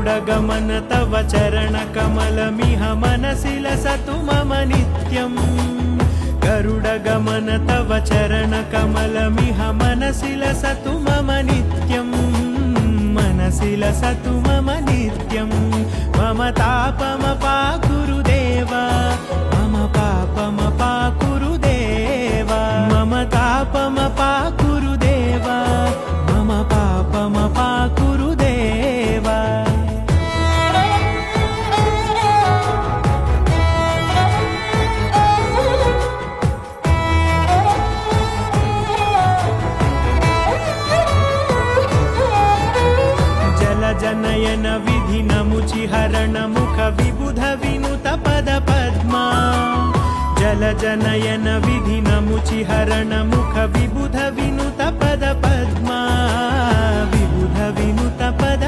गरुडगमन तव चरणकमलमिह मनसि लसतु मम नित्यम् गरुडगमन तव चरणकमलमिह मनसि लसतु मम नित्यम् मनसि लसतु मम नित्यम् मम तापमपाकुरु देवा मम पापमपाकुरु देवा मम तापमपाकुरु देवा मम पापमपाकुरु देवा जनयन विधि नमुचिहरण मुख विबुध विनुत पद पद्मा जल जनयन विधि नमुचिहरण मुख विबुध विनुत पद पद्मा विबुध विनुत पद